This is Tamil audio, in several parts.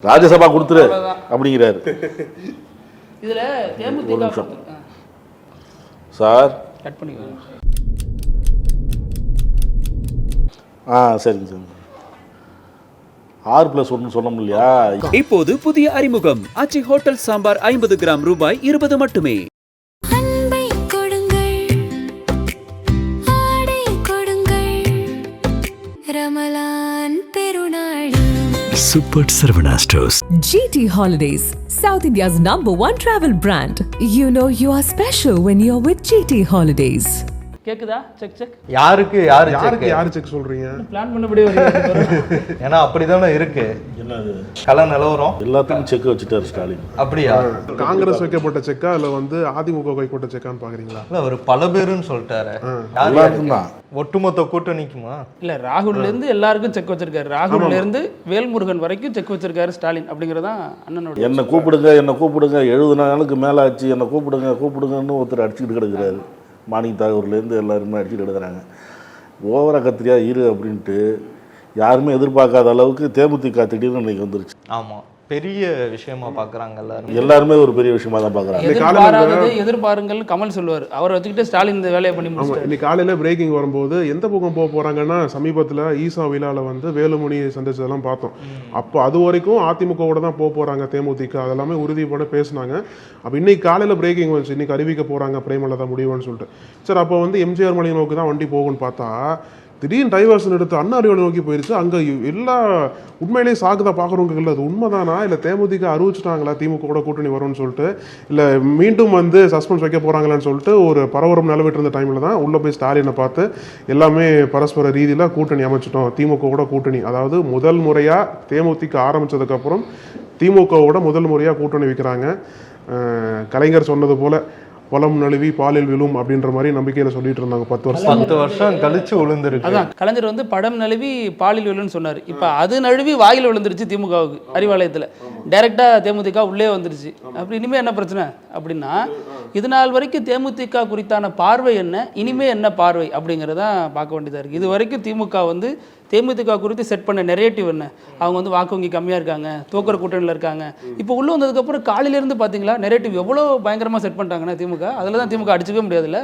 ராஜ்யசபா கொடுத்துரு அப்படிங்கிறாரு. இதுல தேமுதிக சார் கட் பண்ணிக்கோங்க. சரிங்க சார். 6+1 சொன்னோம் இல்லையா? இப்போது புதிய அறிமுகம் ஆச்சி ஹோட்டல் சாம்பார் 50 கிராம் ரூபாய் 20 மட்டுமே. Super Sarvana Stores. GT Holidays, South India's #1 travel brand. You know you are special when you're with GT Holidays. கேக்குதா? Check check. யாருக்கு செக் சொல்றீங்க? பிளான் பண்ணபடியே வருது. ஏன்னா அப்படிதானே இருக்கு. என்னது? கல நிலவரம் எல்லாத்தையும் செக் வச்சுட்டாரு ஸ்டாலின். அப்படியா? காங்கிரஸ் வைக்கப்பட்ட செக்கா இல்ல அதிமுக வைக்கப்பட்ட செக்கான்னு பாக்குறீங்களா? இல்ல ஒரு பல பேருன்னு சொல்லிட்டாரு. எல்லாருக்கும் தான். ஒட்டுமொத்த கூட்டணிக்குமா? இல்ல ராகுல்ல இருந்து எல்லாருக்கும் செக் வச்சிருக்காரு. ராகுல்ல இருந்து வேல்முருகன் வரைக்கும் செக் வச்சிருக்காரு ஸ்டாலின். அப்படிங்கறதான் அண்ணனோட. என்ன கூப்பிடுங்க 70 நாளுக்கு மேல ஆச்சு, என்ன கூப்பிடுங்கன்னு ஒருத்தர் அடிச்சுக்கிட்டு கிடக்குறாரு. மாணிக் தாகூர்லேருந்து எல்லாருமே அடிச்சுட்டு கிடக்குறாங்க. ஓவரா கத்திரியா இரு அப்படின்ட்டு யாருமே எதிர்பார்க்காத அளவுக்கு தேமுதிக திடீர்னு இன்னைக்கு வந்துருச்சு. ஆமா, பெரிய விஷயமா பாக்குறாங்க எல்லாருமே ஒரு பெரிய விஷயமா தான் பாக்குறாங்க. எதிர்பாருங்கள் கமல் சொல்லுவார். அவரை வச்சுக்கிட்டு ஸ்டாலின் இந்த வேலையை பண்ணி முடிச்சாரு. இன்னைக்கு காலையில பிரேக்கிங் வரும்போது எந்த பக்கம் போக போறாங்கன்னா, சமீபத்துல ஈசா விழால வேலுமணி சந்திச்சதெல்லாம் பார்த்தோம். அப்போ அது வரைக்கும் அதிமுகவோட தான் போக போறாங்க தேமுதிக, அதெல்லாமே உறுதி பண்ண பேசினாங்க. அப்ப இன்னைக்கு காலையில பிரேக்கிங் வந்துச்சு, இன்னைக்கு அறிவிக்க போறாங்க பிரேமலதா முடிவுன்னு சொல்லிட்டு. சரி, அப்போ எம்ஜிஆர் மலை நோக்கி தான் வண்டி போகும்னு பார்த்தா திடீர்னு டைவர்ஷன் எடுத்து அண்ணா அறிவாளி நோக்கி போயிருச்சு. அங்க எல்லா உண்மையிலேயே சாக்குதா பாக்குறவங்க இல்லை, அது உண்மைதானா இல்ல தேமுதிக அறிவிச்சுட்டாங்களா திமுக கூட கூட்டணி வரும்னு சொல்லிட்டு, இல்ல மீண்டும் சஸ்பென்ஸ் வைக்க போறாங்களான்னு சொல்லிட்டு ஒரு பரவரம் நிலவிட்டு இருந்த டைம்ல தான் உள்ள போய் ஸ்டாலினை பார்த்து எல்லாமே பரஸ்பர ரீதியில கூட்டணி அமைச்சிட்டோம், திமுக கூட்டணி. அதாவது முதல் முறையா தேமுதிக ஆரம்பிச்சதுக்கு அப்புறம் திமுகவோட முதல் முறையா கூட்டணி வைக்கிறாங்க. கலைஞர் சொன்னது போல பழம் நழுவி பாலில் விழும் அப்படின்ற மாதிரி நம்பிக்கையில சொல்லிட்டு இருந்தாங்க. 10 வருஷம் கழிச்சு விழுந்துருக்கு. அதான் கலைஞர் படம் நழுவி பாலில் விழுன்னு சொன்னாரு. இப்ப அது நழுவி வாயில் விழுந்துருச்சு திமுகவுக்கு. அறிவாலயத்துல டைரக்டா தேமுதிக உள்ளே வந்துருச்சு. அப்படி இனிமே என்ன பிரச்சனை அப்படின்னா, இது நாள் வரைக்கும் தேமுதிக குறித்தான பார்வை என்ன, இனிமே என்ன பார்வை அப்படிங்கிறதான் பார்க்க வேண்டியதா இருக்கு. இது வரைக்கும் திமுக தேமுதிக குறித்து செட் பண்ண நெரேட்டிவ் என்ன, அவங்க வாக்கு வங்கி கம்மியாக இருக்காங்க, தோக்குற கூட்டணியில் இருக்காங்க. இப்போ உள்ளே வந்ததுக்கப்புறம் காலையிலேருந்து பார்த்தீங்களா நெரேட்டிவ் எவ்வளோ பயங்கரமாக செட் பண்ணிட்டாங்கன்னா திமுக, அதில் தான் திமுக அடிச்சுக்கவே முடியாதுல்ல.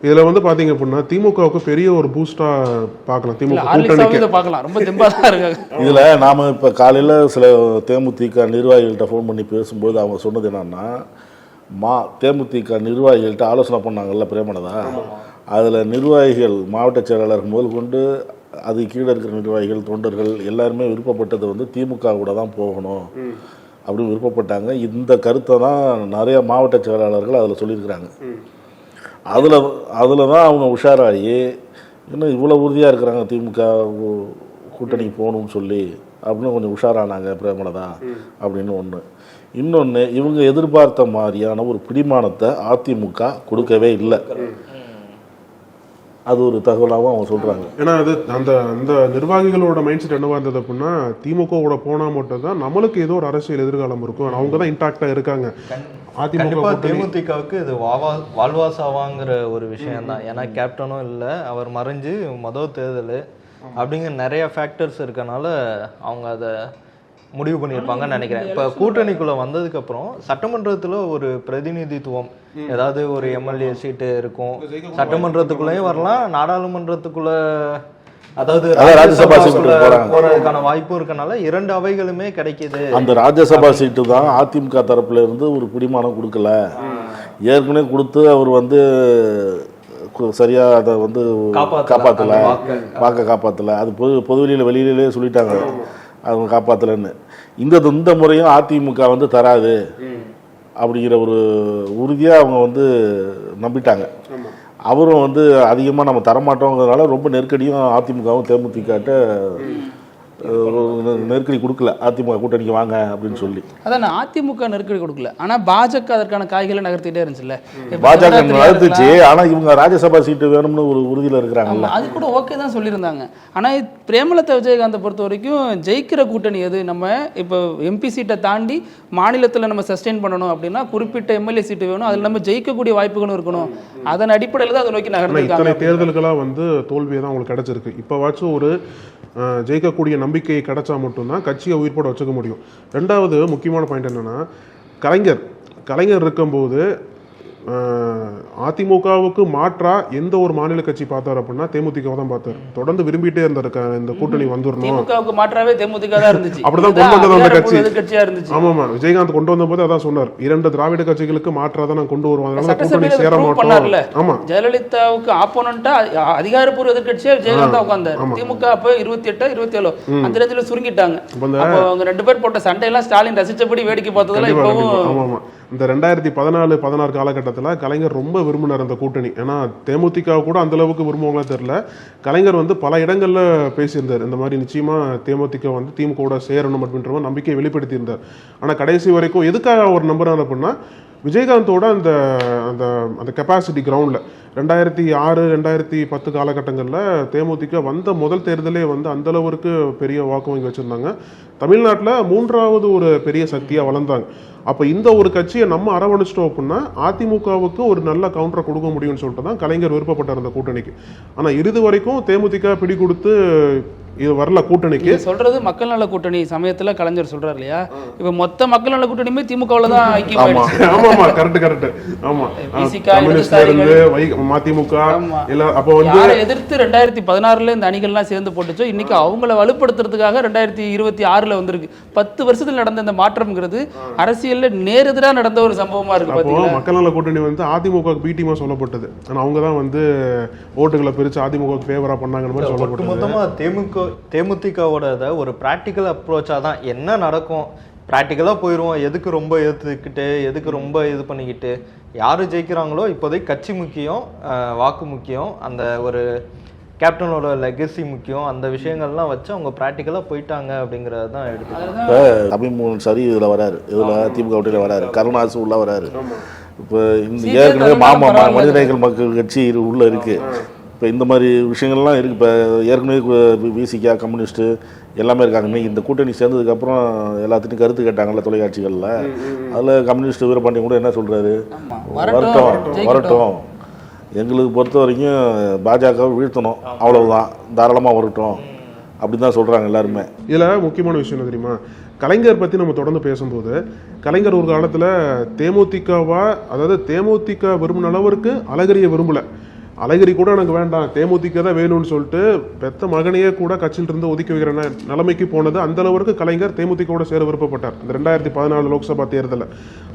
இதில் பார்த்தீங்க அப்படின்னா திமுகவுக்கு பெரிய ஒரு பூஸ்டாக பார்க்கலாம். திமுக பார்க்கலாம், ரொம்ப தெம்பாக தான் இருக்காங்க. இதில் நாம் இப்போ காலையில் சில தேமுதிக நிர்வாகிகள்கிட்ட ஃபோன் பண்ணி பேசும்போது அவங்க சொன்னது என்னன்னா, தேமுதிக நிர்வாகிகள்கிட்ட ஆலோசனை பண்ணாங்கல்ல பிரேமலதா, அதில் நிர்வாகிகள் மாவட்ட செயலாளர் முதல் கொண்டு அது கீழே இருக்கிற நிர்வாகிகள் தொண்டர்கள் எல்லாருமே விருப்பப்பட்டது திமுக கூட தான் போகணும் அப்படின்னு விருப்பப்பட்டாங்க. இந்த கருத்தை தான் நிறைய மாவட்ட செயலாளர்கள் அதில் சொல்லியிருக்கிறாங்க. அதில் தான் அவங்க உஷாராகி இன்னும் இவ்வளோ உறுதியாக இருக்கிறாங்க திமுக கூட்டணிக்கு போகணும்னு சொல்லி அப்படின்னு கொஞ்சம் உஷாரானாங்க பிரேமலதா அப்படின்னு ஒன்று. இன்னொன்று, இவங்க எதிர்பார்த்த மாதிரியான ஒரு பிடிமானத்தை அதிமுக கொடுக்கவே இல்லை. அது ஒரு தகவலாகவும் அவங்க சொல்றாங்க. ஏன்னா அது அந்த நிர்வாகிகளோட மைண்ட் செட் என்னவா இருந்தது அப்படின்னா, திமுகவோட போனா மட்டும் தான் நம்மளுக்கு ஏதோ ஒரு அரசியல் எதிர்காலம் இருக்கும், அவங்க தான் இன்டாக்டா இருக்காங்க. தேமுதிகவுக்கு இது வாழ்வாசாவாங்கிற ஒரு விஷயம் தான். ஏன்னா கேப்டனும் இல்லை, அவர் மறைஞ்சு முதல் தேர்தல் அப்படிங்கிற நிறைய ஃபேக்டர்ஸ் இருக்கனால அவங்க அதை முடிவு பண்ணியிருப்பாங்கன்னு நினைக்கிறேன். இப்போ கூட்டணிக்குள்ள வந்ததுக்கு அப்புறம் சட்டமன்றத்தில் ஒரு பிரதிநிதித்துவம், ஏதாவது ஒரு எம்எல்ஏ சீட்டு இருக்கும், சட்டமன்றத்துக்குள்ளேயும் வரலாம், நாடாளுமன்றத்துக்குள்ள அதாவது ராஜ்யசபா சீட்டு போறதுக்கான வாய்ப்பு இருக்கனால 2 அவைகளுமே கிடைக்குது. அந்த ராஜ்யசபா சீட்டு தான் அதிமுக தரப்புல இருந்து ஒரு பிடிமானம் கொடுக்கல, ஏற்கனவே கொடுத்து அவர் சரியா அதை காப்பாற்றல, அது பொதுவெளியில் வெளியிலே சொல்லிட்டாங்க அவங்க காப்பாற்றலன்னு. இந்த முறையும் அதிமுக தராது அப்படிங்கிற ஒரு உறுதியாக அவங்க நம்பிட்டாங்க. அவரும் அதிகமாக நம்ம தரமாட்டோங்கிறதுனால ரொம்ப நெருக்கடியும் அதிமுகவும் தேமுதிகிட்ட நெருக்கடி கொடுக்கல. அதிமுக கூட்டணிக்கு வாங்க அப்படின்னு சொல்லி அதான் அதிமுக நெருக்கடி கொடுக்கல, ஆனா பாஜக அதற்கான காய்களை நகர்த்திட்டே இருந்துச்சுல்ல. பாஜக நகர்த்துச்சு, ஆனா இவங்க ராஜ்யசபா சீட்டு வேணும்னு ஒரு உறுதியில் இருக்கிறாங்கல்ல, அது கூட ஓகே தான் சொல்லியிருந்தாங்க. ஆனா பிரேமலதா விஜயகாந்தை பொறுத்த வரைக்கும் ஜெயிக்கிற கூட்டணி எது, நம்ம இப்போ எம்பி சீட்டை தாண்டி மாநிலத்தில் நம்ம சஸ்டெயின் பண்ணணும் அப்படின்னா குறிப்பிட்ட எம்எல்ஏ சீட்டு வேணும், அதில் நம்ம ஜெயிக்கக்கூடிய வாய்ப்புகளும் இருக்கணும். அதன் அடிப்படையில் தான் அதை நோக்கி நகர்ந்து தேர்தல்களாக தோல்வியை தான் உங்களுக்கு கிடைச்சிருக்கு. இப்போவாச்சும் ஒரு ஜெயிக்கக்கூடிய நம்பிக்கை கிடைச்சா மட்டும்தான் கட்சியை உயிர்ப்போட வச்சுக்க முடியும். ரெண்டாவது முக்கியமான பாயிண்ட் என்னன்னா, கலைஞர் இருக்கும்போது அதிமுகவுக்கு மாற்றா எந்த ஒரு மாநில கட்சி பார்த்தார் அப்படின்னா தேமுதிக தான் பார்த்தார். தொடர்ந்து விரும்பிட்டே இருந்தார் இந்த கூட்டணி வந்துடணும். திமுகவுக்கு மாற்றாவே தேமுதிக தான் இருந்துச்சு. அப்படிதான் கொண்டு வந்தது அந்த கட்சி. கட்சியா இருந்துச்சு. ஆமாமா, விஜயகாந்த் கொண்டு வந்தபோது அதான் சொன்னார், 2 திராவிட கட்சிகளுக்கு மாற்றா தான் நான் கொண்டு வருவோம், அதனால கூட்டணி சேர மாட்டோம். ஆமா, ஜெயலலிதாவுக்கு ஆப்போனண்டா அதிகாரப்பூர்வ எதிர்கட்சியா விஜயகாந்த் தான் உட்கார்ந்தார். திமுக அப்ப 28 27 அந்த ரேஞ்சில சுருங்கிட்டாங்க. அப்போ அவங்க 2 பேர் போட்ட சண்டையெல்லாம் ஸ்டாலின் ரசிச்சபடி வேடிக்கை பார்த்ததெல்லாம் இப்பவும். ஆமாமா, இந்த 2014-16 காலகட்டத்தில் கலைஞர் ரொம்ப விரும்பினார் அந்த கூட்டணி. ஏன்னா தேமுதிக கூட அந்த அளவுக்கு விரும்புவாங்களா தெரியல. கலைஞர் வந்து பல இடங்கள்ல பேசியிருந்தார், இந்த மாதிரி நிச்சயமா தேமுதிக வந்து திமுக சேரணும் அப்படின்ற மாதிரி நம்பிக்கையை வெளிப்படுத்தியிருந்தார். ஆனா கடைசி வரைக்கும் எதுக்காக அவர் நம்புறாரு அப்படின்னா, விஜயகாந்தோட அந்த அந்த அந்த கெப்பாசிட்டி கிரவுண்டில் 2006-2010 காலகட்டங்களில் தேமுதிக வந்த முதல் தேர்தலே வந்து அந்தளவுக்கு பெரிய வாக்கு வங்கி வச்சுருந்தாங்க. தமிழ்நாட்டில் 3வது ஒரு பெரிய சக்தியாக வளர்ந்தாங்க. அப்போ இந்த ஒரு கட்சியை நம்ம அரவணைச்சிட்டோம் அப்படின்னா அதிமுகவுக்கு ஒரு நல்ல கவுண்டரை கொடுக்க முடியும்னு சொல்லிட்டு தான் கலைஞர் விருப்பப்பட்டார் அந்த கூட்டணிக்கு. ஆனால் இறுதி வரைக்கும் தேமுதிக பிடி கொடுத்து இது வரல கூட்டணிக்கு. சொல்றது மக்கள் நல கூட்டணி சமயத்துல கலைஞர் சொல்றாரு இல்லையா, இப்ப மொத்த மக்கள் நல கூட்டணியுமே திமுகவுல தான் ஐக்கியம். ஆமா, கரெக்ட். ஆமா, கம்யூனிஸ்ட்ல இருந்து மதிமுக எல்லாம் அப்போ வந்து யாரை எதிர்த்து 2016 இந்த அணிகள்லாம் சேர்ந்து போட்டுச்சோ இன்னைக்கு அவங்கள வலுப்படுத்துறதுக்காக 2026 வந்திருக்கு. 10 வருஷத்துல நடந்த இந்த மாற்றம்ங்கிறது அரசியல்ல நேரெதிரா நடந்த ஒரு சம்பவமா இருக்கு. பாத்தீங்களா, மக்கள் நல கூட்டணி வந்து அதிமுக பி டீமா சொல்லப்பட்டது. ஆனா அவங்க தான் வந்து ஓட்டுகளை பிரிச்சு அதிமுக ஃபேவரா பண்ணாங்கன்னு மாதிரி சொல்லப்பட்டது. மொத்தமா தேமுதிகவோட ஒரு ப்ராக்டிக்கல் அப்ரோச்சாக தான் என்ன நடக்கும், ப்ராக்டிக்கலாக போயிடுவோம், எதுக்கு ரொம்ப ஏற்றுக்கிட்டு எதுக்கு ரொம்ப இது பண்ணிக்கிட்டு, யார் ஜெயிக்கிறாங்களோ இப்போதைக்கு கட்சி முக்கியம், வாக்கு முக்கியம், அந்த ஒரு கேப்டனோட லெகசி முக்கியம், அந்த விஷயங்கள்லாம் வச்சு அவங்க ப்ராக்டிக்கலாக போயிட்டாங்க அப்படிங்கிறது தான் எடுத்து. தமிழ்மோகன் சரி இதில் வராரு, இதில் திமுக வட்டியில் வராரு, கருணாசு உள்ள வராரு. இப்போ இந்த ஏற்கனவே மனிதநேயர்கள் மக்கள் கட்சி உள்ள இருக்கு. இப்போ இந்த மாதிரி விஷயங்கள்லாம் இருக்குது. இப்போ ஏற்கனவே விசிகா கம்யூனிஸ்ட்டு எல்லாமே இருக்காங்க. இன்னைக்கு இந்த கூட்டணி சேர்ந்ததுக்கப்புறம் எல்லாத்தையும் கருத்து கேட்டாங்கல்ல தொலைக்காட்சிகளில். அதில் கம்யூனிஸ்ட் வீரபாண்டியன் கூட என்ன சொல்கிறாரு, வரட்டும், எங்களுக்கு பொறுத்த வரைக்கும் பாஜகவை வீழ்த்தணும், அவ்வளவுதான், தாராளமாக வரட்டும் அப்படின்னு தான் சொல்கிறாங்க எல்லாருமே. இதில் முக்கியமான விஷயம் என்ன தெரியுமா, கலைஞர் பற்றி நம்ம தொடர்ந்து பேசும்போது கலைஞர் ஒரு காலத்தில் தேமுதிகவா, அதாவது தேமுதிக விரும்பின அளவிற்கு அழகிரியை விரும்பலை. அழகிரி கூட எனக்கு வேண்டாம், தேமுதிக தான் வேணும்னு சொல்லிட்டு பெத்த மகனையே கூட கட்சியிலிருந்து ஒதுக்கி வைக்கிற நிலைமைக்கு போனது. அந்த அளவுக்கு கலைஞர் தேமுதிகவோட சேர விருப்பப்பட்டார். இந்த 2014 லோக்சபா தேர்தலில்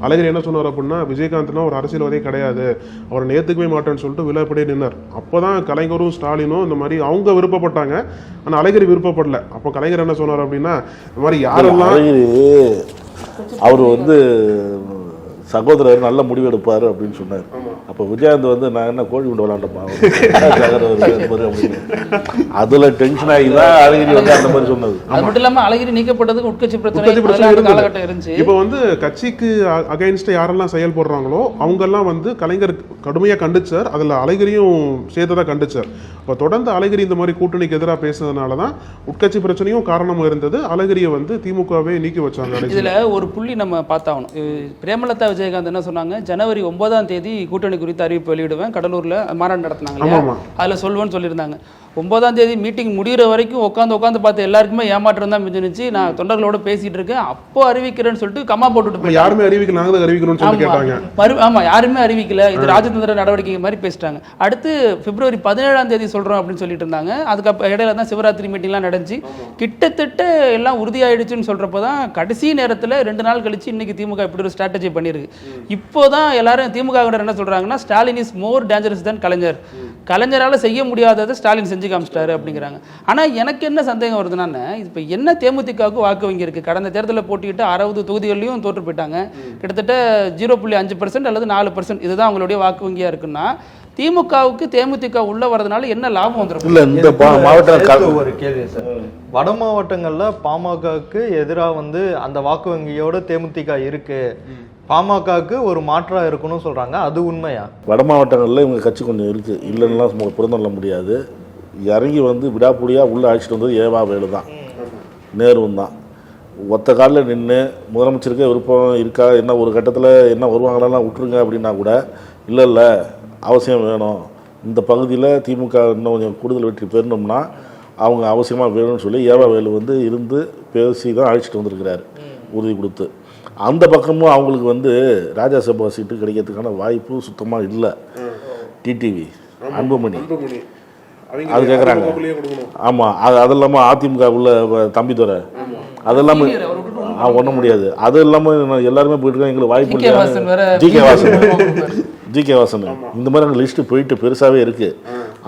அழகிரி என்ன சொன்னார் அப்படின்னா, விஜயகாந்த்னா ஒரு அரசியல்வாதியே கிடையாது, அவரை நேர்த்துக்கவே மாட்டேன்னு சொல்லிட்டு விழாப்படியே நின்னார். அப்போதான் கலைஞரும் ஸ்டாலினும் இந்த மாதிரி அவங்க விருப்பப்பட்டாங்க, ஆனால் அழகிரி விருப்பப்படல. அப்போ கலைஞர் என்ன சொன்னார் அப்படின்னா, இந்த மாதிரி யாரெல்லாம் அவர் வந்து சகோதரர் நல்ல முடிவு எடுப்பார் அப்படின்னு சொன்னார். அப்போ விஜயகாந்த் வந்து நான் என்ன கோழி குண்டு விளாண்டப்பா அதுல டென்ஷன் ஆகி தான் அழகிரி வந்து அந்த மாதிரி சொன்னது. அது மட்டும் இல்லாமல் அழகிரி நீக்கப்பட்டதுக்கு உட்கட்சி பிரச்சனை காலகட்டம் இருந்துச்சு. இப்போ வந்து கட்சிக்கு அகைன்ஸ்ட் யாரெல்லாம் செயல்படுறாங்களோ அவங்கெல்லாம் வந்து கலைஞர் கடுமையாக கண்டிச்சார், அதில் அழகிரியும் சேர்த்ததான் கண்டிச்சார். இப்போ தொடர்ந்து அழகிரி இந்த மாதிரி கூட்டணிக்கு எதிராக பேசுனதுனால தான் உட்கட்சி பிரச்சனையும் காரணமாக இருந்தது. அழகிரியை வந்து திமுகவே நீக்கி வச்சாங்க. இதில் ஒரு புள்ளி நம்ம பார்த்தாகணும். பிரேமலதா விஜயகாந்த் என்ன சொன்னாங்க, ஜனவரி 9ஆம் தேதி கூட்டணி குறித்து அறிவிப்பு வெளியிடுவேன், கடலூர்ல மாநாடு நடத்தினாங்க, அதில் சொல்லுவேன்னு சொல்லியிருந்தாங்க. 9ஆம் தேதி மீட்டிங் முடிகிற வரைக்கும் உட்காந்து பார்த்து எல்லாருக்குமே ஏமாற்றம் தான் மிஞ்சினுச்சு. நான் தொண்டர்களோட பேசிட்டு இருக்கேன், அப்போ அறிவிக்கிறேன்னு சொல்லிட்டு கம்மா போட்டுட்டு யாருமே அறிவிக்கல, நாங்கள் அறிவிக்கணும்னு சொல்லி கேட்டாங்க. ஆமா, யாருமே அறிவிக்கல, இது ராஜதந்திர நடவடிக்கை மாதிரி பேசிட்டாங்க. அடுத்து பிப்ரவரி 17ஆம் தேதி சொல்றோம் அப்படின்னு சொல்லிட்டு இருந்தாங்க. அதுக்கு இடையில தான் சிவராத்திரி மீட்டிங்லாம் நடந்துச்சு. கிட்டத்தட்ட எல்லாம் உறுதியாயிடுச்சுன்னு சொல்றப்போ தான் கடைசி நேரத்தில் 2 நாள் கழிச்சு இன்னைக்கு திமுக இப்படி ஒரு ஸ்ட்ராட்டஜி பண்ணிருக்கு. இப்போதான் எல்லாரும் திமுக என்ன சொல்றாங்கன்னா, ஸ்டாலின் இஸ் மோர் டேஞ்சரஸ் தென் கலைஞர், கலைஞரால் செய்ய முடியாததை ஸ்டாலின் செஞ்சு காமிச்சிட்டாரு அப்படிங்கிறாங்க. ஆனால் எனக்கு என்ன சந்தேகம் வருதுன்னா, இப்போ என்ன தேமுதிகவுக்கு வாக்கு வங்கி இருக்குது? கடந்த தேர்தலில் போட்டிக்கிட்டு 60 தொகுதிகளையும் தோற்று போயிட்டாங்க. கிட்டத்தட்ட 0.5% அல்லது 4% இதுதான் அவங்களுடைய வாக்கு வங்கியாக இருக்குன்னா, திமுகவுக்கு தேமுதிக உள்ள வரதுனால என்ன லாபம் வந்துடும்? இல்லை, இந்த மாவட்ட ஒரு கேள்வி சார், வட மாவட்டங்களில் பாமகவுக்கு எதிராக வந்து அந்த வாக்கு வங்கியோட தேமுதிக இருக்கு, பாமகவுக்கு ஒரு மாற்றா இருக்கணும்னு சொல்றாங்க, அது உண்மையா? வட மாவட்டங்களில் இவங்க கட்சி கொஞ்சம் இருக்கு, இல்லைன்னா புரிந்துள்ள முடியாது. இறங்கி வந்து விடாப்புடியாக உள்ளே அழைச்சிட்டு வந்தது ஏவா வேலு தான், நேருவும் தான். ஒத்த காலில் நின்று முதலமைச்சருக்கே விருப்பம் இருக்கா, என்ன ஒரு கட்டத்தில் என்ன வருவாங்களெல்லாம் விட்டுருங்க அப்படின்னா கூட, இல்லை அவசியம் வேணும், இந்த பகுதியில் திமுக இன்னும் கொஞ்சம் கூடுதல் வெற்றி பெறணும்னா அவங்க அவசியமாக வேணும்னு சொல்லி ஏவாவேலு வந்து இருந்து பேசி தான் அழைச்சிட்டு வந்திருக்கிறாரு உறுதி கொடுத்து. அந்த பக்கமும் அவங்களுக்கு வந்து ராஜ்யசபா சீட்டு கிடைக்கிறதுக்கான வாய்ப்பு சுத்தமாக இல்லை. டிடிவி அன்புமணி அது கேட்குறாங்க. ஆமாம், அது இல்லாமல் அதிமுக உள்ள தம்பிதுரை அதெல்லாம் ஒன்றும் முடியாது. அது இல்லாமல் எல்லாருமே போயிட்டு எங்களுக்கு வாய்ப்பு இல்லை. ஜிகே வாசன் இந்த மாதிரி அங்கே லிஸ்ட்டு போயிட்டு பெருசாகவே இருக்குது.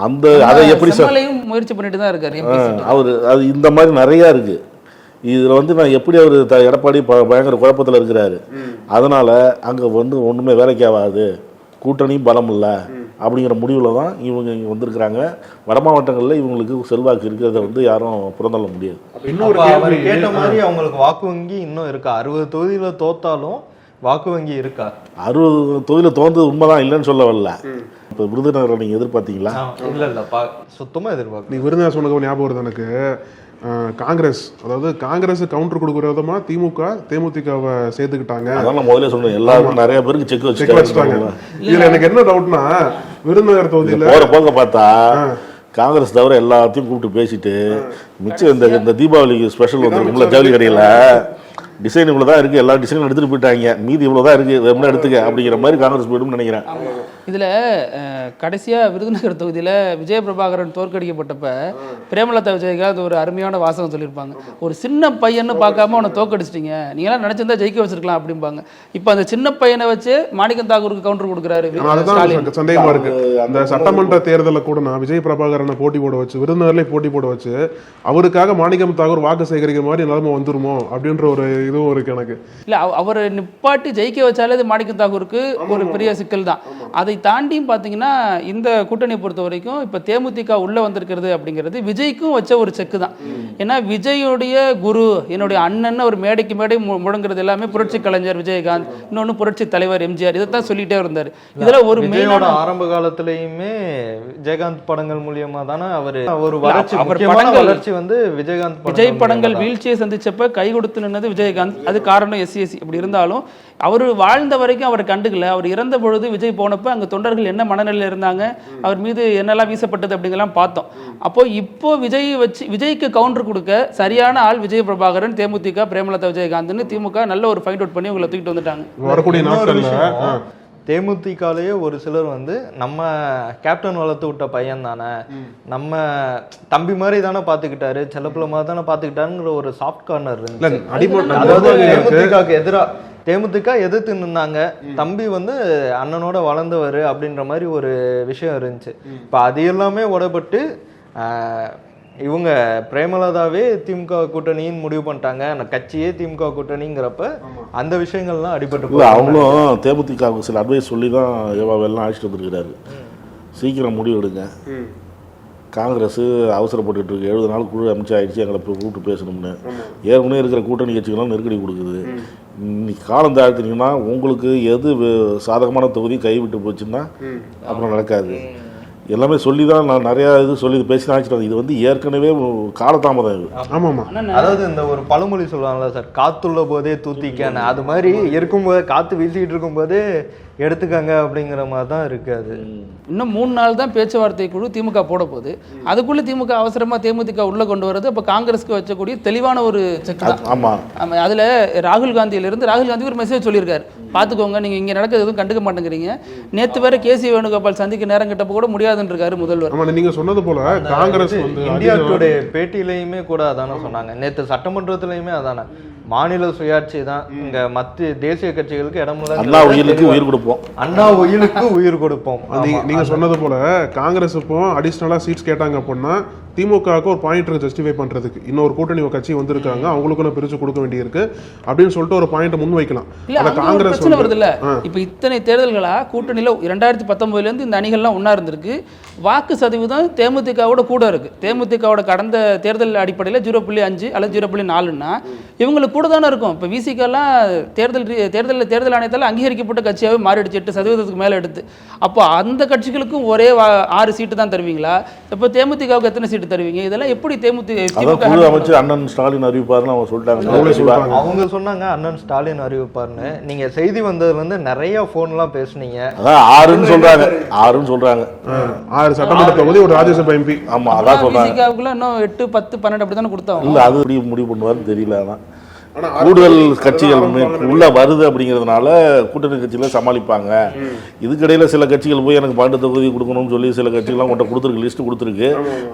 அந்த அதை எப்படி முயற்சி பண்ணிட்டு தான் இருக்காரு அவர். அது இந்த மாதிரி நிறையா இருக்குது. இதில் வந்து நான் எப்படி அவர் எடப்பாடி பயங்கர குழப்பத்தில் இருக்கிறாரு. அதனால் அங்கே வந்து ஒன்றுமே வேலைக்கு ஆகாது, கூட்டணியும் பலம் இல்லை அப்படிங்கிற முடிவில் தான் இவங்க இங்கே வந்திருக்கிறாங்க. வட மாவட்டங்களில் இவங்களுக்கு செல்வாக்கு இருக்கிறத வந்து யாரும் புறந்தள்ள முடியாது. அவர் கேட்ட மாதிரி அவங்களுக்கு வாக்கு வங்கி இன்னும் இருக்கா? 60 தொகுதியில் தோத்தாலும் வாக்கு வங்கி இருக்கா? 60 தொகுதியில் தோன்றது உண்மைதான், இல்லைன்னு சொல்ல வரல. இப்போ விருதுநகரில் நீங்கள் எதிர்பார்த்தீங்களா? இல்லை சுத்தமாக எதிர்பார்க்க. நீ விருதுநகர் சொன்னது ஞாபகம் வருது எனக்கு. காங்கிரஸ், அதாவது காங்கிரஸ் கவுண்டர் கொடுக்குற விதமா திமுக தேமுதிகவை சேர்த்துக்கிட்டாங்க. அதான் முதல்ல சொன்னேன், எல்லாருக்கும் நிறைய பேருக்கு செக் வச்சுட்டாங்க. இதுல எனக்கு என்ன டவுட்னா, விருதுநகர் தொகுதியில போற போக பார்த்தா காங்கிரஸ் தவிர எல்லாத்தையும் கூப்பிட்டு பேசிட்டு மிச்சம் இந்த தீபாவளிக்கு ஸ்பெஷல் வந்து ஜவுளி கடையில் டிசைன் இவ்வளோ தான் இருக்குது, எல்லா டிசைனும் எடுத்துகிட்டு போயிட்டாங்க, மீதி இவ்வளோ தான் இருக்குது, வெறும் எடுத்துக்க அப்படிங்கிற மாதிரி காங்கிரஸ் போய்டும் நினைக்கிறேன். இதில் கடைசியாக விருதுநகர் தொகுதியில் விஜய பிரபாகரன் தோற்கடிக்கப்பட்டப்ப பிரேமலதா விஜயகாந்த் ஒரு அருமையான வாசகம் சொல்லியிருப்பாங்க. ஒரு சின்ன பையன்னு பார்க்காம அவனை தோற்கடிச்சிட்டிங்க, நீங்களாம் நினச்சிருந்தா ஜெயிக்க வச்சிருக்கலாம் அப்படிம்பாங்க. இப்போ அந்த சின்ன பையனை வச்சு மாணிக்கம் தாக்கூருக்கு கவுண்டர் கொடுக்குறாரு. சந்தேகமா இருக்கு. அந்த சட்டமன்ற தேர்தலில் கூட நான் விஜய் பிரபாகரனை போட்டி போட வச்சு, விருதுநகர்லேயே போட்டி போட வச்சு, அவருக்காக மாணிக்கம் தாக்கூர் வாக்கு சேகரிக்கிற மாதிரி நிலைமை வந்துருமோ அப்படின்ற ஒரு இதுவும் இருக்கு எனக்கு. இல்லை, அவரை நிப்பாட்டி ஜெயிக்க வச்சாலே அது மாணிக்கம் தாக்கூருக்கு ஒரு பெரிய சிக்கல் தான். அதை தாண்டியும் பார்த்தீங்கன்னா இந்த கூட்டணியை பொறுத்த வரைக்கும் இப்போ தேமுதிக உள்ளே வந்திருக்கிறது அப்படிங்கிறது விஜய்க்கும் வச்ச ஒரு செக்கு தான். ஏன்னா விஜயோடைய குரு, என்னுடைய அண்ணன் ஒரு மேடைக்கு மேடை முழங்குறது எல்லாமே புரட்சி கலைஞர் விஜயகாந்த், இன்னொன்று புரட்சி தலைவர் எம்ஜிஆர், இதைத்தான் சொல்லிட்டே இருந்தார். இதில் ஒரு மெயினோட ஆரம்ப காலத்திலையுமே விஜயகாந்த் படங்கள் மூலியமா தானே அவர் வளர்ச்சி வந்து விஜய் படங்கள் வீழ்ச்சியை சந்திச்சப்ப கை கொடுத்து நின்னது விஜயகாந்த். அது காரணம் எஸ்சி அப்படி இருந்தாலும் அவர் வாழ்ந்த வரைக்கும் அவர் கண்டுக்கல. அவர் இறந்த பொழுது விஜய் போனப்ப அங்கே தொண்டர்கள் என்ன மனநிலையில் இருந்தாங்க, அவர் மீது என்னெல்லாம் வீசப்பட்டது அப்படிங்கலாம் பார்த்தோம். அப்போ இப்போ விஜய்க்கு கவுண்டர் கொடுக்க சரியான ஆள் விஜய் பிரபாகரன், தேமுதிக பிரேமலதா விஜயகாந்த்னு திமுக நல்ல ஒரு ஃபைண்ட் அவுட் பண்ணி உங்களை தூக்கிட்டு வந்துட்டாங்க. தேமுதிகாலேயே ஒரு சிலர் வந்து நம்ம கேப்டன் வளர்த்து விட்ட பையன் தானே, நம்ம தம்பி மாதிரி தானே பார்த்துக்கிட்டாரு, செல்லப்பிள்ள மாதிரி தானே பார்த்துக்கிட்டாருங்கிற ஒரு சாஃப்ட் கார்னர் இருந்துச்சு. அதாவது தேமுதிகாவுக்கு எதிராக தேமுதிக எதிர்த்து நின்னாங்க, தம்பி வந்து அண்ணனோட வளர்ந்தவர் அப்படின்ற மாதிரி ஒரு விஷயம் இருந்துச்சு. இப்போ அது எல்லாமே உடப்பட்டு இவங்க பிரேமலதாவே திமுக கூட்டணின்னு முடிவு பண்ணிட்டாங்க, கட்சியே திமுக கூட்டணிங்கிறப்ப அந்த விஷயங்கள்லாம் அடிபட்டு அவங்களும் தேமுதிக சில அட்வைஸ் சொல்லி தான் எல்லாம் அழைச்சிட்டு வந்துருக்கிறாரு. சீக்கிரம் முடிவு எடுங்க, காங்கிரஸ் அவசரப்பட்டு இருக்கு, 70 நாள் குழு அமைச்சு ஆயிடுச்சு, எங்களை கூப்பிட்டு பேசணும்னு. ஏற்கனவே இருக்கிற கூட்டணி கட்சிகள்லாம் நெருக்கடி கொடுக்குது. இன்னைக்கு காலம் தாழ்த்தினீங்கன்னா உங்களுக்கு எது சாதகமான தொகுதி கைவிட்டு போச்சுன்னா அப்புறம் நடக்காது. எல்லாமே சொல்லி தான் நான் நிறையா இது சொல்லி பேசி நினைச்சிட்டேன். இது வந்து ஏற்கனவே காலதாமதம் இது. ஆமாம்மா, அதாவது இந்த ஒரு பழமொழி சொல்லுவாங்கல்ல சார், காத்துள்ள போதே தூத்திக்கான, அது மாதிரி இருக்கும்போது காற்று வீசிக்கிட்டு இருக்கும்போதே எடுத்துக்காங்க அப்படிங்கிற மாதிரி தான் இருக்காது. இன்னும் 3 நாள் தான் பேச்சுவார்த்தை குழு திமுக போட போகுது. அதுக்குள்ளே திமுக அவசரமாக தேமுதிக உள்ளே கொண்டு வரது அப்போ காங்கிரஸ்க்கு வச்சக்கூடிய தெளிவான ஒரு செக் தான். ஆமாம், அதில் ராகுல் காந்தி ஒரு மெசேஜ் சொல்லியிருக்காரு, பார்த்துக்கோங்க, நீங்கள் இங்கே நடக்கிறது எதுவும் கண்டுக்க மாட்டேங்கிறீங்க. நேற்று வேற கேசி வேணுகோபால் சந்திக்க நேரம் கிட்டப்போ கூட முடியாதுன்னு இருக்காரு முதல்வர். நீங்கள் சொன்னது போல காங்கிரஸ் இந்தியா டுடே பேட்டியிலையுமே கூட அதானே சொன்னாங்க, நேற்று சட்டமன்றத்திலையுமே அதானே, மாநில சுயாட்சி தான் இங்க மத்திய தேசிய கட்சிகளுக்கு இடமில்லை, அண்ணா உயிருக்கு உயிர் கொடுப்போம், அண்ணா உயிருக்கு உயிர் கொடுப்போம். நீங்க சொன்னது போல காங்கிரஸ் இப்போ அடிஷனலா சீட்ஸ் கேட்டாங்க அப்படின்னா திமுகவுக்கு ஒரு பாயிண்ட் ஜஸ்டிஃபை பண்றதுக்கு இன்னொரு கூட்டணி கட்சி வந்திருக்காங்க, அவங்களுக்கும் பிரிச்சு கொடுக்க வேண்டியிருக்கு அப்படின்னு சொல்லிட்டு ஒரு பாயிண்ட் முன் வைக்கலாம். காங்கிரஸ் வருது இல்ல, இப்ப இத்தனை தேர்தல்களா கூட்டணியில 2019 இருந்து இந்த அணிகள்லாம் ஒன்னா இருந்திருக்கு. வாக்கு சதவீதம் தேமுதிகவோட கூட இருக்கு. தேமுதிகவோட கடந்த தேர்தல் அடிப்படையில் 0.5 அல்லது 0.4ன்னா இவங்களுக்கு கூட தானே இருக்கும். இப்போ விசிகெல்லாம் தேர்தல் ஆணையத்தால் அங்கீகரிக்கப்பட்ட கட்சியாகவே மாறிடுச்சு, 8% மேலே எடுத்து. அப்போ அந்த கட்சிகளுக்கும் ஒரே 6 சீட்டு தான் தருவீங்களா? இப்போ தேமுதிகவுக்கு எத்தனை சீட்டு தருவீங்க? இதெல்லாம் எப்படி தேமுதிக அதான் குழு அமைச்சர் அண்ணன் ஸ்டாலின் அறிவிப்பாருன்னு அவங்க சொல்லிட்டாங்க. அவங்க சொன்னாங்க அண்ணன் ஸ்டாலின் அறிவிப்பாருன்னு. நீங்க செய்தி வந்ததுல இருந்து நிறைய போன்லாம் பேசுனீங்க. அதான் 6ன்னு சொல்றாங்க. 6 சட்டமன்ற தொகுதி, ஒரு ராஜ்யசபா எம்பி. ஆமா, அதான் சொல்றாங்க. இன்னும் 8, 10, 12 அப்படி தானே கொடுத்தாங்க. இல்ல அது எப்படி முடிவு பண்ணுவாருன்னு தெரியல. அதான் கூடுதல் கட்சிகள் உள்ள வருது அப்படிங்கிறதுனால கூட்டணி கட்சிகளை சமாளிப்பாங்க. இதுக்கிடையில சில கட்சிகள் போய் எனக்கு 12 தொகுதி கொடுக்கணும்னு சொல்லி சில கட்சிகள்லாம் கொண்ட கொடுத்துருக்கு, லிஸ்ட் கொடுத்துருக்கு.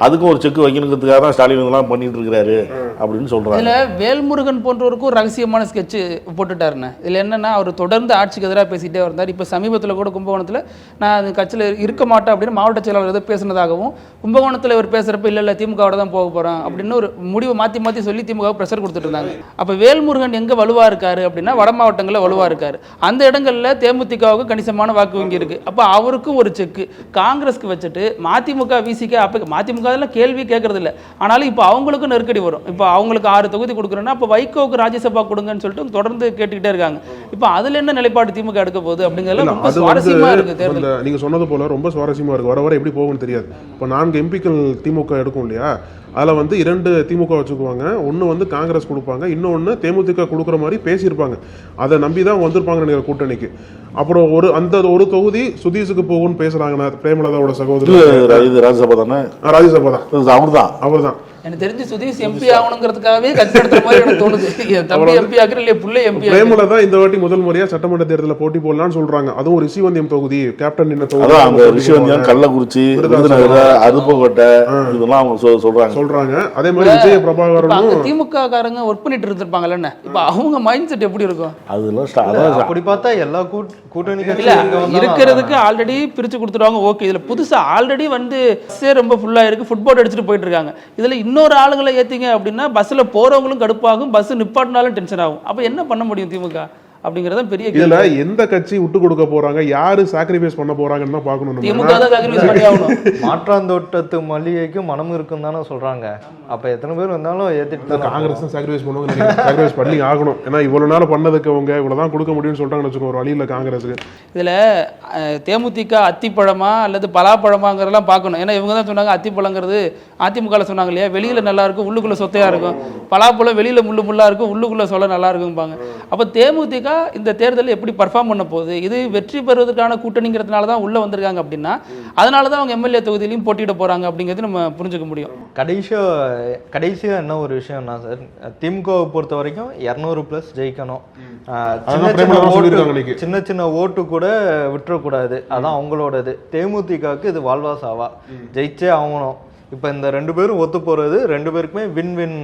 அதுக்கும் ஒரு செக் வைக்கணுங்கிறதுக்காக தான் ஸ்டாலின் இதெல்லாம் பண்ணிட்டு இருக்கிறாரு அப்படின்னு சொல்றாங்க. இதுல வேல்முருகன் போன்றவருக்கும் ஒரு ரகசியமான ஸ்கெட்ச் போட்டுட்டாருன்னு. இதுல என்னன்னா, அவர் தொடர்ந்து ஆட்சிக்கு எதிராக பேசிட்டே வந்தார். இப்ப சமீபத்தில் கூட கும்பகோணத்துல நான் அந்த கட்சியில் இருக்க மாட்டேன் அப்படின்னு மாவட்ட செயலாளர் ஏதோ பேசினதாகவும், கும்பகோணத்தில் இவர் பேசுறப்ப இல்ல திமுகவோட தான் போக போறோம் அப்படின்னு ஒரு முடிவை மாத்தி சொல்லி திமுக பிரஷர் கொடுத்துட்டு இருந்தாங்க. அப்ப வேல்முருகன் எங்க வலுவா இருக்காரு அப்படின்னா வட மாவட்டங்களில் வலுவா இருக்காரு. அந்த இடங்கள்ல தேமுதிகவுக்கு கணிசமான வாக்கு வங்கி இருக்கு. அப்ப அவருக்கும் ஒரு செக் காங்கிரஸ்க்கு வச்சுட்டு மதிமுக விசிக அப்ப மதிமுக கேள்வி கேட்கறது இல்லை. ஆனாலும் இப்போ அவங்களுக்கும் நெருக்கடி வரும். இப்போ அவங்களுக்கு 6 தொகுதி கொடுக்குறோன்னா அப்போ வைகோவுக்கு ராஜ்யசபா கொடுங்கன்னு சொல்லிட்டு தொடர்ந்து கேட்டுக்கிட்டே இருக்காங்க. இப்போ அதுல என்ன நிலைப்பாடு திமுக எடுக்க போகுது அப்படிங்கிறதுல ரொம்ப சுவாரஸ்யமா இருக்கு. தேர்தல் நீங்க சொன்னது போல ரொம்ப சுவாரஸ்யமா இருக்கு. வர எப்படி போகும்னு தெரியாது. இப்போ 4 எம்பிக்கள் திமுக எடுக்கும் இல்லையா, அதில் வந்து 2 திமுக வச்சுக்குவாங்க, ஒன்று வந்து காங்கிரஸ் கொடுப்பாங்க, இன்னொன்று தேமுதிக கொடுக்குற மாதிரி பேசியிருப்பாங்க. அதை நம்பி தான் வந்திருப்பாங்க நினைக்கிற கூட்டணிக்கு. அப்புறம் அந்த ஒரு தொகுதி சுதீஷுக்கு போகும்னு பேசுறாங்க. பிரேமலதாவோட சகோதரி ராஜ்யசபா தானே? ராஜ்யசபா தான், அவர் தான். எனக்கு தெரிஞ்சு சுதீஷ் எம்பி ஆகணுங்கிறதுக்காகவே கட்சி நடத்துற மாதிரி எனக்கு தோணுது. தம்பி எம்பி ஆகிற இல்லையா புள்ளை எம்பி. பிரேமலதா இந்த வாட்டி முதல் முறையா சட்டமன்ற தேர்தலில் போட்டி போடலாம்னு சொல்றாங்க. அதுவும் ரிஷிவந்தியம் தொகுதி, கேப்டன் என்ன தொகுதி, ரிஷிவந்தியம், கள்ளக்குறிச்சி, அருப்புக்கோட்டை, இதெல்லாம் அவங்க சொல்றாங்க. அதே மாதிரி விஜய பிரபாகரன் திமுக காரங்க ஒர்க் பண்ணிட்டு இருந்திருப்பாங்கல்ல, இப்ப அவங்க மைண்ட் செட் எப்படி இருக்கும்? அதெல்லாம் அப்படி பார்த்தா எல்லா கூட்டணி இருக்கிறதுக்கு ஆல்ரெடி பிரிச்சு கொடுத்துருவாங்க. ஓகே, இதுல புதுசா ஆல்ரெடி வந்து ரொம்ப ஃபுல்லா இருக்கு, ஃபுட்பால் அடிச்சுட்டு போயிட்டு இருக்காங்க. இதுல இன்னொரு ஆளுங்களை ஏத்திங்க அப்படின்னா பஸ்ல போறவங்களும் கடுப்பாகும், பஸ் நிப்பாட்டினாலும் டென்ஷன் ஆகும். அப்ப என்ன பண்ண முடியும் திமுக அப்படிங்கறத பெரிய கேள்வி. இதுல எந்த கட்சி விட்டு கொடுக்க போறாங்க, யாரு சாக்ரிஃபைஸ் பண்ண போறாங்கன்னு தான் பார்க்கணும். திமுக தான் சாக்ரிஃபைஸ் பண்ணி ஆகணும். மாற்றாந்தோட்டத்து மல்லிகைக்கு மனம் இருக்குன்னு தானே சொல்றாங்க. அப்ப எத்தனை பேர் வந்தாலும் ஏத்திட்டு காங்கிரஸ் தான் சாக்ரிஃபைஸ் பண்ணுவாங்க. சாக்ரிஃபைஸ் பண்ணி ஆகணும். ஏன்னா இவ்வளவு நாள் பண்ணதுக்கு அவங்க இவ்வளவுதான் கொடுக்க முடியும்னு சொல்றாங்கன்னு வச்சுக்கோ, ஒரு வழியில் காங்கிரஸுக்கு. இதுல தேமுதிக அத்திப்பழமா அல்லது பலாப்பழமாங்கிறதெல்லாம் பார்க்கணும். ஏன்னா இவங்க தான் சொன்னாங்க அத்திப்பழங்கிறது அதிமுக சொன்னாங்க இல்லையா, வெளியில நல்லா இருக்கும் உள்ளுக்குள்ள சொத்தையா இருக்கும். பலாப்பழம் வெளியில முள்ளா இருக்கும் உள்ளுக்குள்ள சொல்ல நல்லா இருக்கும்பாங்க. அப்ப தேமுதிக இந்த தேர்தலில் எப்படி பர்ஃபார்ம் பண்ண போகுது, இது வெற்றி பெறுவதற்கான கூட்டணிங்கிறதுனால தான் உள்ள வந்திருக்காங்க அப்படின்னா அதனால தான் அவங்க எம்எல்ஏ தொகுதியிலையும் போட்டியிட போறாங்க அப்படிங்கிறது நம்ம புரிஞ்சுக்க முடியும். கடைசியா என்ன ஒரு விஷயம்னா சார், திமுகவை பொறுத்த வரைக்கும் 200+ ஜெயிக்கணும். சின்ன சின்ன ஓட்டு கூட விட்டுறக்கூடாது, அதான் அவங்களோடது. தேமுதிகவுக்கு இது வாழ்வா சாவா, ஜெயிச்சே ஆகணும். இப்போ இந்த 2 பேரும் ஒத்து போறது 2 பேருக்குமே வின் வின்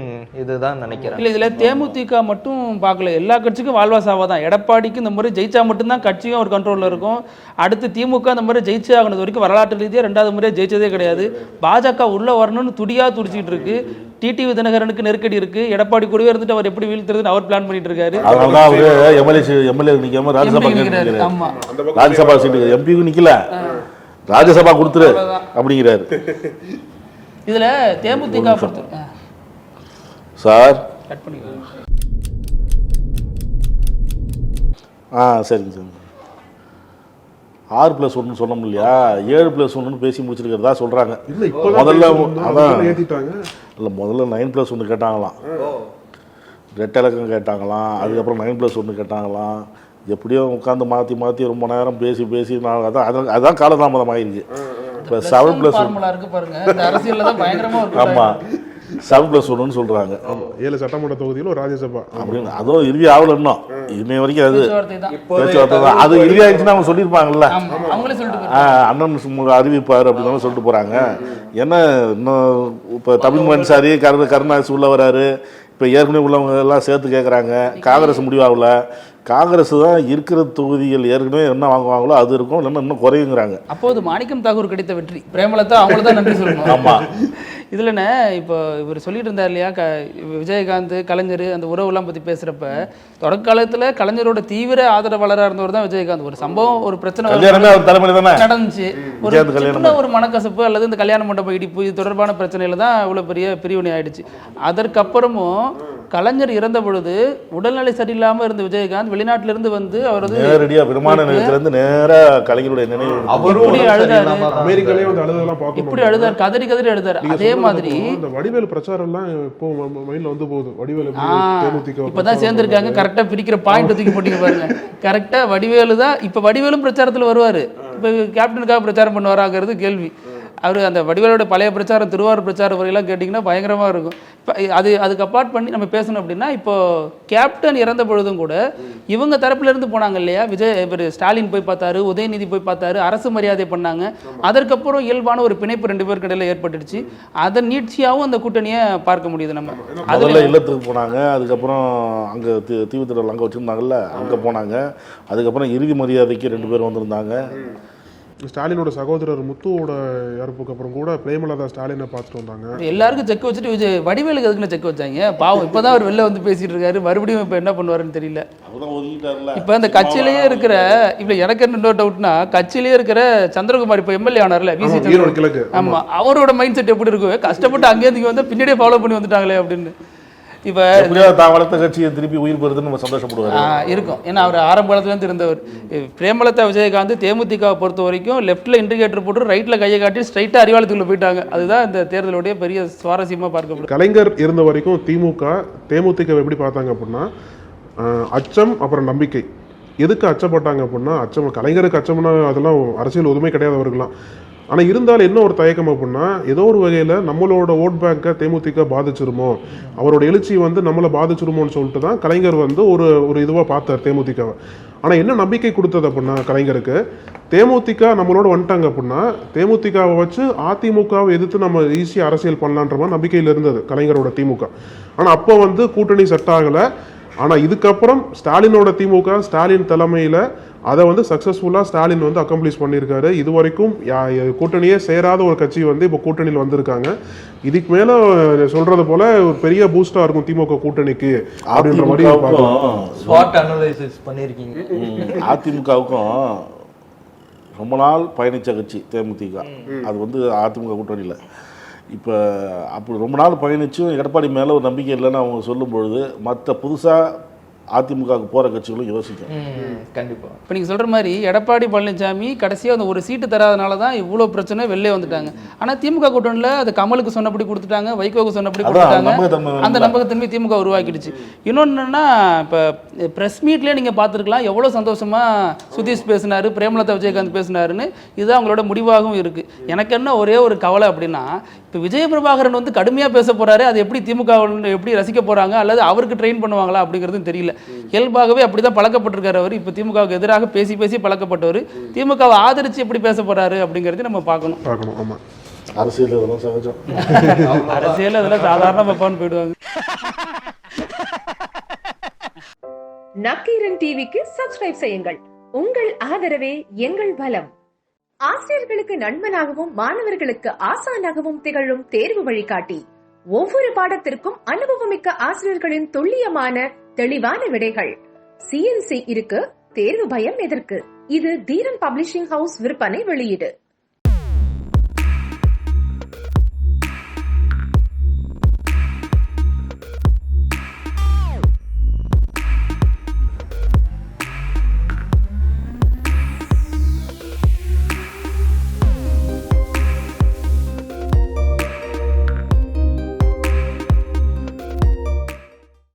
இதுதான் நினைக்கிறேன். இல்லை இதில் தேமுதிக மட்டும் பார்க்கல, எல்லா கட்சிக்கும் வாழ்வா சாவா தான். எடப்பாடிக்கு இந்த முறை ஜெயிச்சா மட்டும்தான் கட்சியும் ஒரு கண்ட்ரோலில் இருக்கும். அடுத்து திமுக இந்த முறை ஜெயிச்சே ஆகணும். வரைக்கும் வரலாற்று ரீதியாக 2வது முறையாக ஜெயிச்சதே கிடையாது. பாஜக உள்ளே வரணும்னு துடிச்சிக்கிட்டு இருக்கு. டிடிவி தினகரனுக்கு நெருக்கடி இருக்கு. எடப்பாடி கூடவே இருந்துட்டு அவர் எப்படி வீழ்த்துறதுன்னு அவர் பிளான் பண்ணிட்டு இருக்காரு. ராஜ்யசபா சீட்டு எம்பிக்கு நிக்கல, ராஜ்யசபா கொடுத்துரு அப்படிங்கிறாரு. இதுல தேமுதிக சார் சரிங்க சார், 6+1 சொன்னோம் இல்லையா, 7+1 பேசி முடிச்சிருக்கிறதா சொல்றாங்க. முதல்ல இல்லை, முதல்ல 9+1 கேட்டாங்களாம், ரெட்டை இலக்கம் கேட்டாங்களாம், அதுக்கப்புறம் 9+1 கேட்டாங்களாம். எப்படியோ உட்காந்து மாற்றி ரொம்ப நேரம் பேசி அதான் காலதாமதம் ஆகிருக்கு. இப்போ 7+1 இருக்கு பாருங்க, இந்த அரசியல்ல தான் பயங்கரமா இருக்கு. ஆமாம், 7+1 சொல்றாங்க. 7 சட்டமன்ற தொகுதியில் ராஜ்யசபா அப்படின்னு அதுவும் இறுதி ஆகல இன்னும். இன்னை வரைக்கும் அது இறுதி ஆயிடுச்சுன்னா அவங்க சொல்லியிருப்பாங்கல்ல, அண்ணன் அறிவிப்பார் அப்படின்னு சொல்லிட்டு போறாங்க. ஏன்னா இன்னும் இப்போ தமிழ்மணி சாரி கருணாநிதி உள்ள வராரு. இப்போ ஏற்கனவே உள்ளவங்க எல்லாம் சேர்த்து கேட்குறாங்க. காங்கிரஸ் முடிவாகல, காங்கிரஸ் தான் இருக்கிற தொகுதிகள் ஏற்கனவே என்ன வாங்குவாங்களோ அது இருக்கும், இல்லைன்னா இன்னும் குறையுங்கிறாங்க. அப்போது மாணிக்கம் தாகூர் கிடைத்த வெற்றி, பிரேமலதா அவங்கள தான் நன்றி சொல்லணும். ஆமாம், இதுலண்ணே இப்போ இவர் சொல்லிட்டு இருந்தார் இல்லையா, விஜயகாந்த் கலைஞர் அந்த உறவுலாம் பற்றி பேசுகிறப்ப தொடக்க காலத்தில் கலைஞரோட தீவிர ஆதரவாளராக இருந்தவர் தான் விஜயகாந்த். ஒரு சம்பவம், ஒரு பிரச்சனை நடந்துச்சு, ஒரு மனக்கசப்பு அல்லது இந்த கல்யாண மண்டபம் இடிப்பு, இது தொடர்பான பிரச்சனையில தான் இவ்வளோ பெரிய பிரிவினை ஆயிடுச்சு. அதற்கப்புறமும் கலைஞர் இறந்த பொழுது உடல்நிலை சரியில்லாம இருந்த விஜயகாந்த் வெளிநாட்டில இருந்து வந்து அவர் வந்து நேரடியா விமான நிலையத்துல இருந்து நேரா கலைஞருடைய நினைவு இப்படி அழுதாரு, அமெரிக்காலே வந்து அழுதெல்லாம் பார்க்கணும். இப்படி அழுதாரு, கதறி கதறி அழுதாரு. அதே மாதிரி இந்த வடிவேலு பிரச்சாரம் எல்லாம் இப்போ மைண்ட்ல வந்து போகுது. வடிவேலு தேமுதிக இப்பதான் சேர்ந்திருக்காங்க, கரெக்டா பிரிக்கிற பாயிண்ட் தூக்கி போட்டீங்க பாருங்க. கரெக்டா வடிவேலு தான் இப்ப வடிவேலும் பிரச்சாரத்துல வருவாரு. இப்ப கேப்டனுக்காக பிரச்சாரம் பண்ணுவாராங்கிறது கேள்வி. அவர் அந்த வடிவேலோட பழைய பிரச்சாரம், திருவாரூர் பிரச்சாரம் வரையெல்லாம் கேட்டிங்கன்னா பயங்கரமாக இருக்கும். இப்போ அதுக்கு அப்பார்ட் பண்ணி நம்ம பேசணும் அப்படின்னா, இப்போ கேப்டன் இறந்த பொழுதும் கூட இவங்க தரப்புலேருந்து போனாங்க இல்லையா, இவர் ஸ்டாலின் போய் பார்த்தாரு, உதயநிதி போய் பார்த்தாரு, அரசு மரியாதை பண்ணாங்க. அதற்கப்புறம் இயல்பான ஒரு பிணைப்பு 2 பேருக்கு இடையில ஏற்பட்டுடுச்சு. அதை நீட்சியாகவும் அந்த கூட்டணியை பார்க்க முடியுது. நம்ம அதில் இல்லத்துக்கு போனாங்க, அதுக்கப்புறம் அங்கே தீவுத்திடல் அங்கே வச்சுருந்தாங்கல்ல, அங்கே போனாங்க. அதுக்கப்புறம் இறுதி மரியாதைக்கு 2 பேர் வந்திருந்தாங்க. ஸ்டாலினோட சகோதரர் முத்துவோட இறப்புக்கு அப்புறம் கூட பிரேமலதா ஸ்டாலினை பார்த்துட்டு வந்தாங்க. எல்லாருக்கும் செக் வச்சுட்டு வடிவேலுக்கு எதுக்குன்னு செக் வச்சாங்க. பாவம் இப்பதான் அவர் வெளில வந்து பேசிட்டு இருக்காரு. மறுபடியும் இப்போ என்ன பண்ணுவாருன்னு தெரியல. இப்போ அந்த கட்சியிலேயே இருக்கிற இப்போ எனக்கு என்ன இன்னொரு டவுட்னா, கட்சியிலேயே இருக்கிற சந்திரகுமார் இப்போ எம்எல்ஏ ஆனார்ல, விசி கிழக்கு, ஆமா, அவரோட மைண்ட் செட் எப்படி இருக்கும்? கஷ்டப்பட்டு அங்கேருந்து வந்து பின்னாடியே ஃபாலோ பண்ணி வந்துட்டாங்களே அப்படின்னு. இப்போ தான் வளர்த்த கட்சியை திருப்பி உயிர் பெறுதுன்னு நம்ம சந்தோஷப்படுவார் இருக்கும். ஏன்னா அவர் ஆரம்ப காலத்துலேருந்து இருந்தவர். பிரேமலதா விஜயகாந்த் தேமுதிக பொறுத்த வரைக்கும் லெஃப்ட்டில் இண்டிகேட்டர் போட்டு ரைட்டில் கையை காட்டி ஸ்ட்ரைட்டாக அறிவாலயத்துக்குள்ள போயிட்டாங்க. அதுதான் இந்த தேர்தலுடைய பெரிய சுவாரஸ்யமாக பார்க்கப்படும். கலைஞர் இருந்த வரைக்கும் தேமுதிக எப்படி பார்த்தாங்க அப்படின்னா, அச்சம் அப்புறம் நம்பிக்கை. எதுக்கு அச்சப்பட்டாங்க அப்படின்னா, அச்சம் கலைஞருக்கு அச்சம்னா அதெல்லாம் அரசியல் உரிமை கிடையாது அவர்கள்லாம். ஆனால் இருந்தாலும் என்ன ஒரு தயக்கம் அப்படின்னா, ஏதோ ஒரு வகையில் நம்மளோட ஓட் பேங்கை தேமுதிக பாதிச்சிருமோ, அவரோட எழுச்சி வந்து நம்மளை பாதிச்சிருமோன்னு சொல்லிட்டு தான் கலைஞர் வந்து ஒரு இதுவாக பார்த்தார் தேமுதிகவை. ஆனால் என்ன நம்பிக்கை கொடுத்தது அப்படின்னா கலைஞருக்கு, தேமுதிக நம்மளோட வந்துட்டாங்க அப்படின்னா தேமுதிகவை வச்சு அதிமுகவை எதிர்த்து நம்ம ஈஸியாக அரசியல் பண்ணலான்ற மாதிரி நம்பிக்கையில் இருந்தது கலைஞரோட திமுக. ஆனால் அப்போ வந்து கூட்டணி செட் ஆகலை. ஆனால் இதுக்கப்புறம் ஸ்டாலினோட திமுக, ஸ்டாலின் தலைமையில் அதை வந்து சக்ஸஸ்ஃபுல்லாக ஸ்டாலின் வந்து அக்கம்ப்ளிஷ் பண்ணியிருக்காரு. இது வரைக்கும் கூட்டணியே சேராத ஒரு கட்சி வந்து இப்போ கூட்டணியில் வந்திருக்காங்க. இதுக்கு மேலே சொல்றது போல ஒரு பெரிய பூஸ்டாக இருக்கும் திமுக கூட்டணிக்கு அப்படின்ற மாதிரி பண்ணியிருக்கீங்க. அதிமுகவுக்கும் ரொம்ப நாள் பயணித்த கட்சி தேமுதிக, அது வந்து அதிமுக கூட்டணியில். இப்போ அப்படி ரொம்ப நாள் பயணிச்சும் எடப்பாடி மேலே ஒரு நம்பிக்கை இல்லைன்னு அவங்க சொல்லும் பொழுது மற்ற புதுசாக அதிமுகவுக்கு போகிற கட்சிகளும் யோசிக்கும். கண்டிப்பாக இப்போ நீங்கள் சொல்கிற மாதிரி எடப்பாடி பழனிசாமி கடைசியாக அந்த ஒரு சீட்டு தராதனால தான் இவ்வளோ பிரச்சனை வெளிலே வந்துட்டாங்க. ஆனால் திமுக கூட்டணியில் அது கமலுக்கு சொன்னபடி கொடுத்துட்டாங்க, வைகோவுக்கு சொன்னபடி கொடுத்துட்டாங்க. அந்த நம்பகத்தன்மை திமுக உருவாக்கிடுச்சு. இன்னொன்று என்னன்னா, இப்போ ப்ரெஸ் மீட்லேயே நீங்கள் பார்த்துருக்கலாம் எவ்வளோ சந்தோஷமாக சுதீஷ் பேசினார், பிரேமலதா விஜயகாந்த் பேசினாருன்னு. இதுதான் அவங்களோட முடிவாகவும் இருக்குது. எனக்கு என்ன ஒரே ஒரு கவலை அப்படின்னா, இப்போ விஜய பிரபாகரன் வந்து கடுமையாக பேச போகிறாரு, அது எப்படி திமுக எப்படி ரசிக்க போகிறாங்க அல்லது அவருக்கு ட்ரெயின் பண்ணுவாங்களா அப்படிங்கிறதும் தெரியல. இயல்பாகவே அப்படி தான் பழக்கப்பட்டிருக்காரு அவர். இப்போ திமுகவுக்கு எதிராக பேசி பேசி பழக்கப்பட்டவர். திமுகவை ஆதரித்து எப்படி பேச போகிறாரு அப்படிங்கிறது நம்ம பார்க்கணும். ஆமாம், அரசியல் இதெல்லாம் சகஜம். அரசியல் அதெல்லாம் சாதாரண பப்பான்னு போயிடுவாங்க. நக்கீரன் டிவிக்கு சப்ஸ்கிரைப் செய்யுங்கள். உங்கள் ஆதரவே எங்கள் பலம். ஆசிரியர்களுக்கு நண்பனாகவும் மாணவர்களுக்கு ஆசானாகவும் திகழும் தேர்வு வழிகாட்டி. ஒவ்வொரு பாடத்திற்கும் அனுபவமிக்க ஆசிரியர்களின் துல்லியமான தெளிவான விடைகள். CNC இருக்கு, தேர்வு பயம் எதற்கு? இது தீரன் பப்ளிஷிங் ஹவுஸ் விற்பனை வெளியீடு.